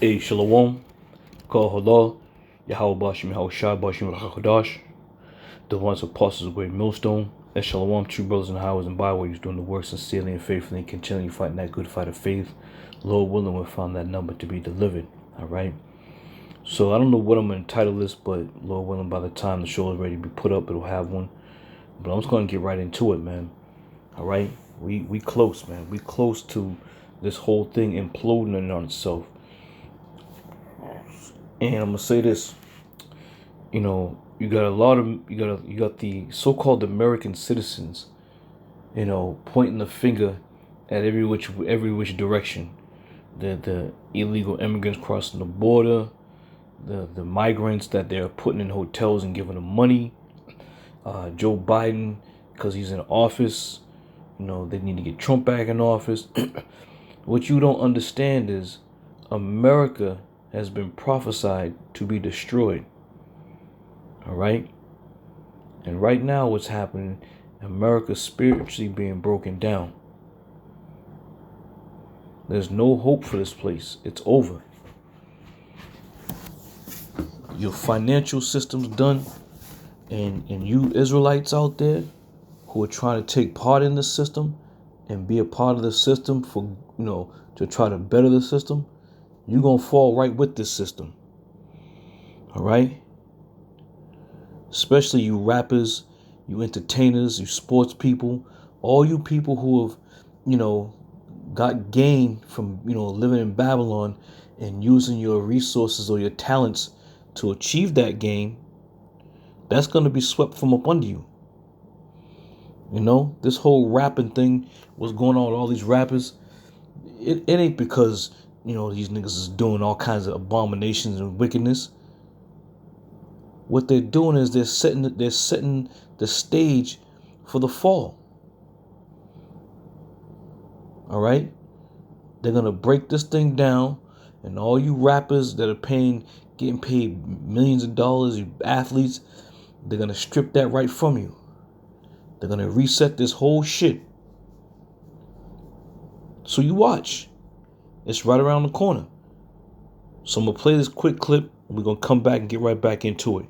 A Shalom, Kol Halal, Yahweh Bashim Yahushua Bashim Rachadash, the ones of apostles of great millstone, and Shalom, true brothers and highways and byways, doing the work sincerely and faithfully, and continually fighting that good fight of faith. Lord willing, we'll find that number to be delivered. Alright? So I don't know what I'm going to entitle this, but Lord willing, by the time the show is ready to be put up, it'll have one. But I'm just going to get right into it, man. Alright? We close, man. We close to this whole thing imploding on itself. And I'm gonna say this, you got the so-called American citizens, pointing the finger at every which direction. The illegal immigrants crossing the border, the migrants that they're putting in hotels and giving them money. Joe Biden, because he's in office, they need to get Trump back in office. What you don't understand is America has been prophesied to be destroyed. All right? And right now what's happening, America's spiritually being broken down. There's no hope for this place. It's over. Your financial system's done. And you Israelites out there who are trying to take part in the system and be a part of the system for, to try to better the system, you're going to fall right with this system. All right? Especially you rappers, you entertainers, you sports people, all you people who have, got gain from, living in Babylon and using your resources or your talents to achieve that gain, that's going to be swept from up under you. This whole rapping thing, what's going on with all these rappers, it ain't because, these niggas is doing all kinds of abominations and wickedness. What they're doing is they're setting the stage for the fall. All right? They're going to break this thing down, and all you rappers that are getting paid millions of dollars, you athletes, they're going to strip that right from you. They're going to reset this whole shit. So you watch. It's right around the corner. So I'm going to play this quick clip, and we're going to come back and get right back into it.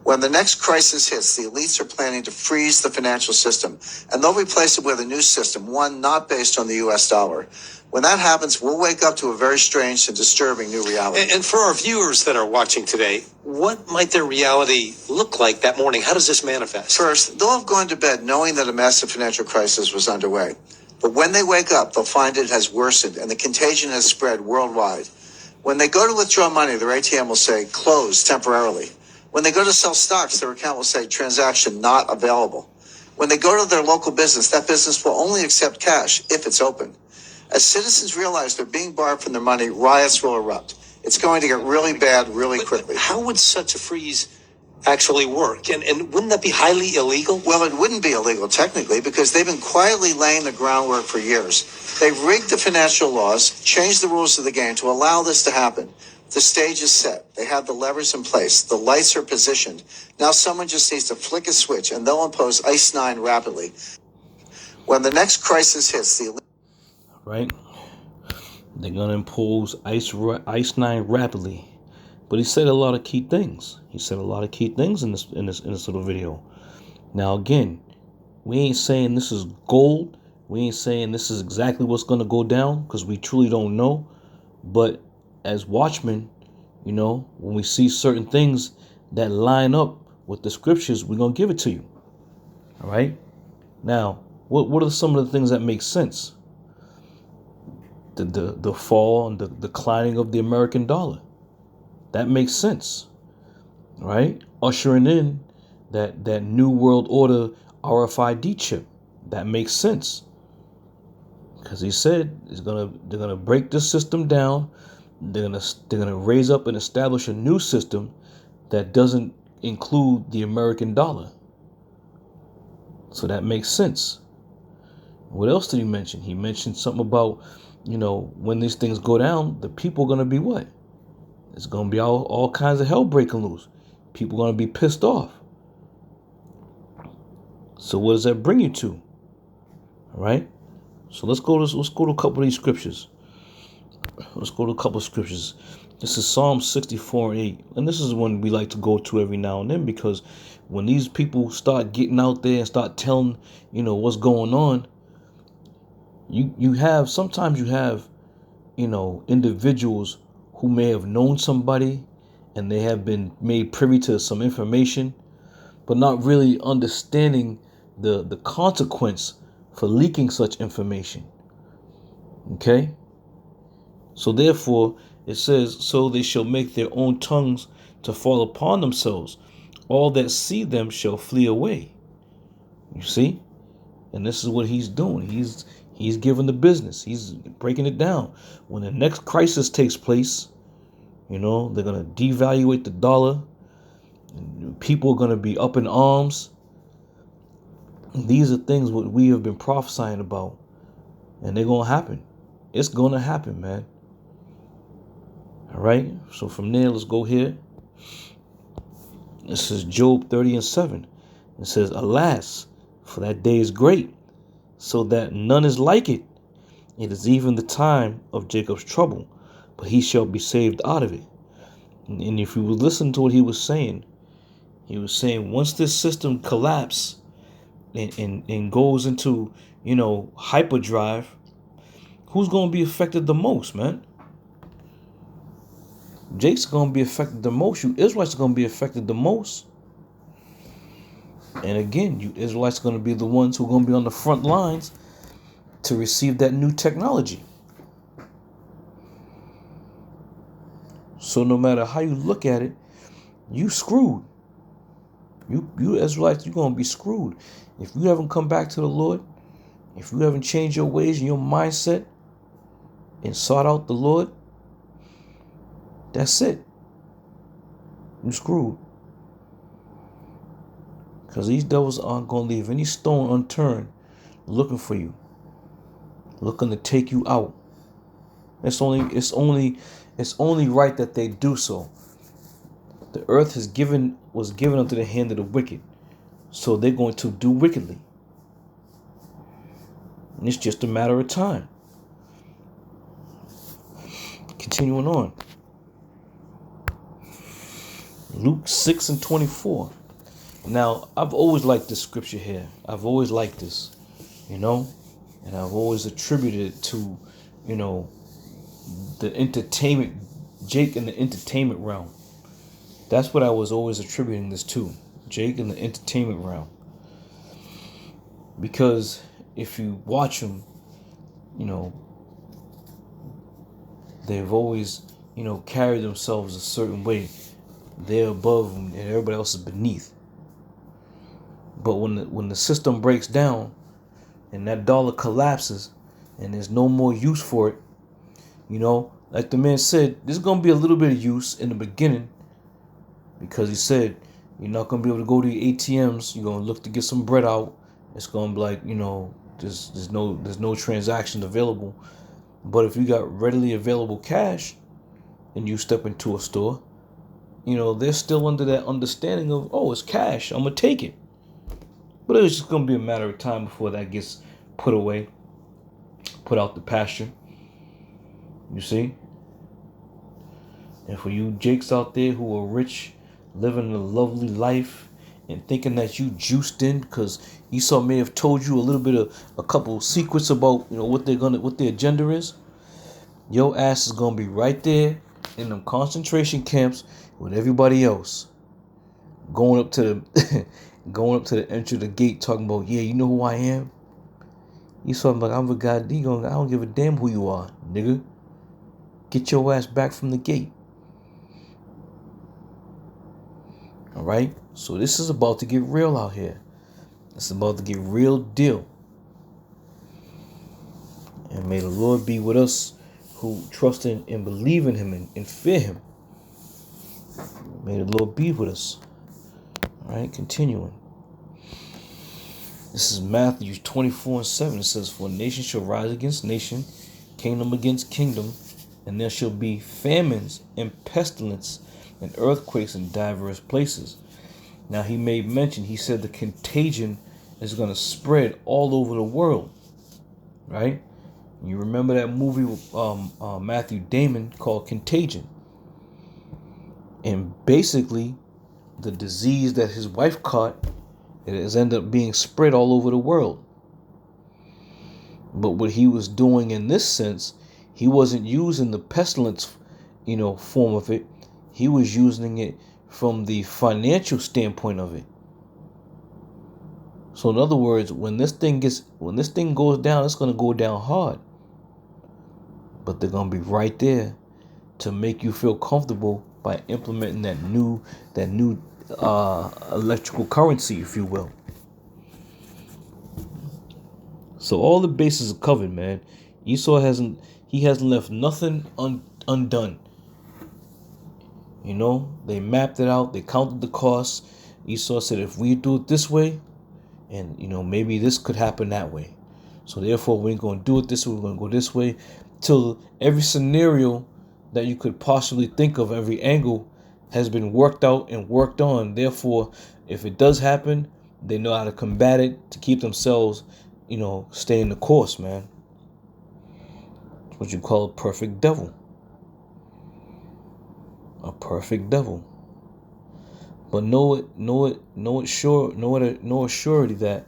When the next crisis hits, the elites are planning to freeze the financial system, and they'll replace it with a new system, one not based on the U.S. dollar. When that happens, we'll wake up to a very strange and disturbing new reality. And for our viewers that are watching today, what might their reality look like that morning? How does this manifest? First, they'll have gone to bed knowing that a massive financial crisis was underway. But when they wake up, they'll find it has worsened and the contagion has spread worldwide. When they go to withdraw money, their ATM will say, closed temporarily. When they go to sell stocks, their account will say, transaction not available. When they go to their local business, that business will only accept cash if it's open. As citizens realize they're being barred from their money, riots will erupt. It's going to get really bad really quickly. How would such a freeze actually work? And wouldn't that be highly illegal? Well, it wouldn't be illegal technically because they've been quietly laying the groundwork for years. They've rigged the financial laws, changed the rules of the game to allow this to happen. The stage is set. They have the levers in place. The lights are positioned. Now someone just needs to flick a switch and they'll impose ICE 9 rapidly. When the next crisis hits, Right? They're going to impose ICE 9 rapidly. But he said a lot of key things. He said a lot of key things in this little video. Now, again, we ain't saying this is gold. We ain't saying this is exactly what's going to go down because we truly don't know. But as watchmen, when we see certain things that line up with the scriptures, we're going to give it to you. All right? Now, what are some of the things that make sense? The fall and the declining of the American dollar. That makes sense, right? Ushering in that new world order RFID chip. That makes sense. Because he said they're gonna break the system down. They're gonna raise up and establish a new system that doesn't include the American dollar. So that makes sense. What else did he mention? He mentioned something about, when these things go down, the people are going to be what? It's going to be all kinds of hell breaking loose. People are going to be pissed off. So what does that bring you to? All right? So let's go to a couple of these scriptures. Let's go to a couple of scriptures. This is Psalm 64:8. And this is one we like to go to every now and then, because when these people start getting out there and start telling, what's going on, sometimes you have, individuals who may have known somebody and they have been made privy to some information, but not really understanding the consequence for leaking such information. Okay? So therefore, it says, so they shall make their own tongues to fall upon themselves. All that see them shall flee away. You see? And this is what he's doing. He's giving the business. He's breaking it down. When the next crisis takes place, they're going to devaluate the dollar. People are going to be up in arms. These are things what we have been prophesying about. And they're going to happen. It's going to happen, man. All right. So from there, let's go here. This is Job 30:7. It says, alas, for that day is great, so that none is like it. It is even the time of Jacob's trouble, but he shall be saved out of it. And if you would listen to what he was saying once this system collapses and goes into, hyperdrive, who's going to be affected the most, man? Jake's going to be affected the most. You Israelites are going to be affected the most. And again, you Israelites are going to be the ones who are going to be on the front lines to receive that new technology. So no matter how you look at it, you screwed. You Israelites, you're going to be screwed. If you haven't come back to the Lord, if you haven't changed your ways and your mindset and sought out the Lord, that's it. You're screwed. Because these devils aren't going to leave any stone unturned looking for you, looking to take you out. It's only right that they do so. The earth was given unto the hand of the wicked, so they're going to do wickedly. And it's just a matter of time. Continuing on. Luke 6:24. Now, I've always liked this scripture here. I've always liked this, and I've always attributed it to, the entertainment, Jake in the entertainment realm. That's what I was always attributing this to, Jake in the entertainment realm. Because if you watch them, they've always, carried themselves a certain way. They're above them and everybody else is beneath. But when the system breaks down and that dollar collapses and there's no more use for it, like the man said, there's going to be a little bit of use in the beginning, because he said you're not going to be able to go to the ATMs. You're going to look to get some bread out. It's going to be like, there's no transactions available. But if you got readily available cash and you step into a store, they're still under that understanding of, oh, it's cash, I'm going to take it. But it's just going to be a matter of time before that gets put away, put out the pasture. You see? And for you Jakes out there who are rich, living a lovely life, and thinking that you juiced in because Esau may have told you a little bit of a couple secrets about, what their agenda is, your ass is going to be right there in them concentration camps with everybody else, going up to the entry of the gate, talking about, yeah, you know who I am? He's talking about, I'm a god. I don't give a damn who you are, nigga. Get your ass back from the gate. All right? So this is about to get real out here. It's about to get real deal. And may the Lord be with us who trust in and believe in him and fear him. May the Lord be with us. All right, continuing. This is Matthew 24:7. It says, for nation shall rise against nation, kingdom against kingdom, and there shall be famines and pestilence and earthquakes in diverse places. Now he said the contagion is going to spread all over the world. right? You remember that movie with Matthew Damon called Contagion, and basically the disease that his wife caught, it has ended up being spread all over the world. But what he was doing in this sense, he wasn't using the pestilence, form of it. He was using it from the financial standpoint of it. So in other words, when this thing goes down, it's gonna go down hard. But they're gonna be right there to make you feel comfortable by implementing that new electrical currency, if you will. So all the bases are covered, man. Esau hasn't left nothing undone. They mapped it out. They counted the costs. Esau said, if we do it this way, and maybe this could happen that way. So therefore, we ain't gonna do it this way. We're gonna go this way, till every scenario that you could possibly think of, every angle has been worked out and worked on. Therefore, if it does happen, they know how to combat it to keep themselves, staying the course, man. It's what you call a perfect devil. A perfect devil. But know it surety that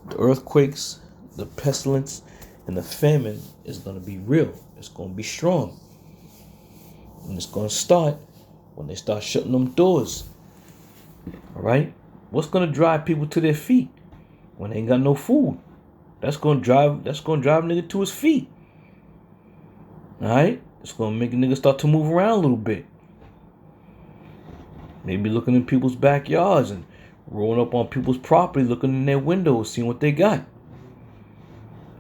the earthquakes, the pestilence, and the famine is going to be real. It's going to be strong. And it's going to start when they start shutting them doors. All right? What's going to drive people to their feet when they ain't got no food? That's going to drive a nigga to his feet. All right? It's going to make a nigga start to move around a little bit. Maybe looking in people's backyards and rolling up on people's property, looking in their windows, seeing what they got.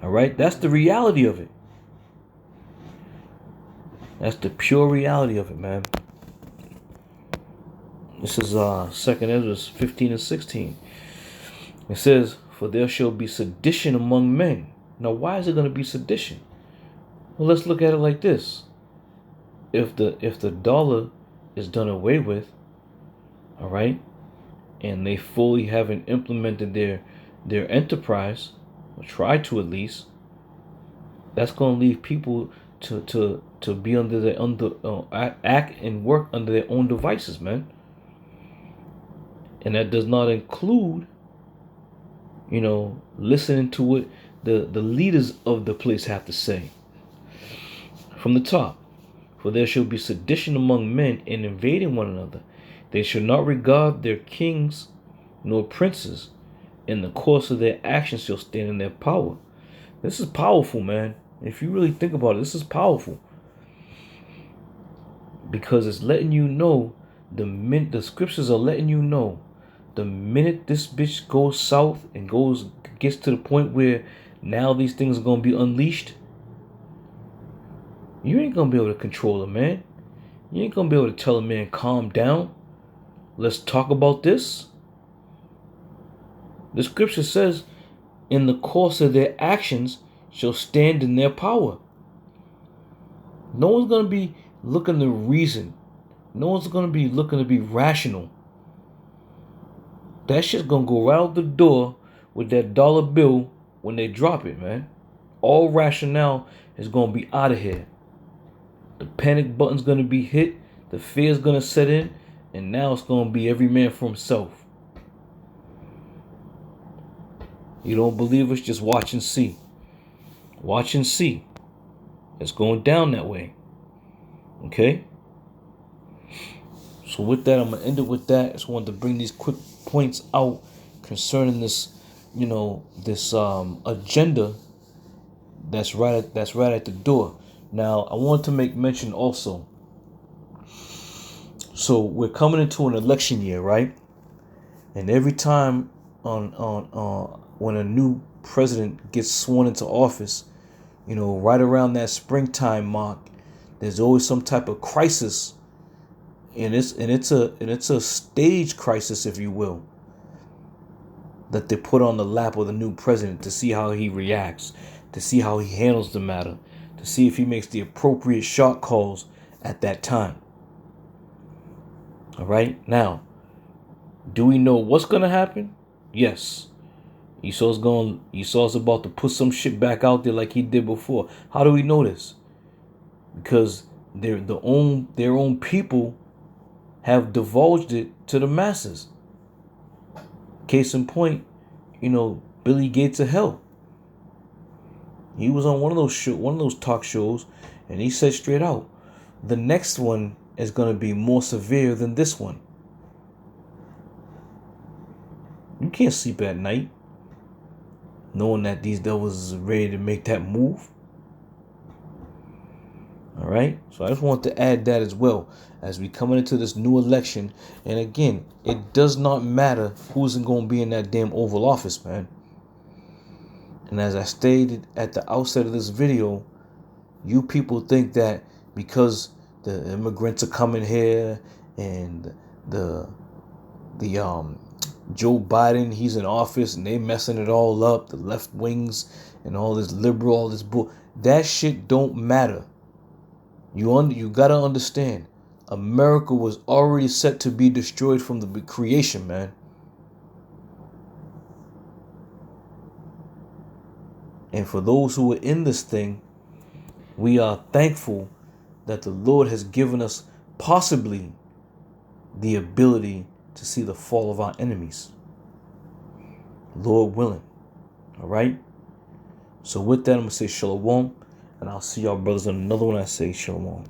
All right? That's the reality of it. That's the pure reality of it, man. This is 2nd Ezra 15 and 16. It says, for there shall be sedition among men. Now, why is it going to be sedition? Well, let's look at it like this. If the dollar is done away with, all right, and they fully haven't implemented their enterprise, or try to at least, that's going to leave people to be act and work under their own devices, man. And that does not include, listening to what the leaders of the place have to say. From the top, for there shall be sedition among men in invading one another. They shall not regard their kings nor princes. In the course of their actions shall stand in their power. This is powerful, man. If you really think about it, this is powerful. Because it's letting you know, the scriptures are letting you know, the minute this bitch goes south and gets to the point where now these things are going to be unleashed, you ain't going to be able to control a man. You ain't going to be able to tell a man, calm down. Let's talk about this. The scripture says, in the course of their actions shall stand in their power. No one's going to be looking to reason. No one's going to be looking to be rational. That shit's going to go right out the door with that dollar bill when they drop it, man. All rationale is going to be out of here. The panic button's going to be hit. The fear's going to set in. And now it's going to be every man for himself. You don't believe us? Just watch and see. Watch and see. It's going down that way. Okay? So with that, I'm going to end it with that. I just wanted to bring these quick points out concerning this, this agenda that's right at the door. Now, I want to make mention also. So we're coming into an election year, right? And every time when a new president gets sworn into office, right around that springtime mark, there's always some type of crisis, and it's a stage crisis, if you will, that they put on the lap of the new president to see how he reacts, to see how he handles the matter, to see if he makes the appropriate shot calls at that time. All right. Now, do we know what's going to happen? Yes. Esau's about to put some shit back out there like he did before. How do we know this? Because their own people have divulged it to the masses. Case in point, Billy Gates of Hell. He was on one of those talk shows, and he said straight out, the next one is gonna be more severe than this one. You can't sleep at night knowing that these devils are ready to make that move. All right, so I just want to add that as well as we come into this new election. And again, it does not matter who's going to be in that damn Oval Office, man. And as I stated at the outset of this video, you people think that because the immigrants are coming here and the Joe Biden, he's in office and they messing it all up, the left wings and all this liberal, all this bull, that shit don't matter. You gotta understand, America was already set to be destroyed from the creation, man. And for those who are in this thing, we are thankful that the Lord has given us possibly the ability to see the fall of our enemies. Lord willing. All right? So with that, I'm going to say shalom. And I'll see y'all brothers on another one. I say shalom.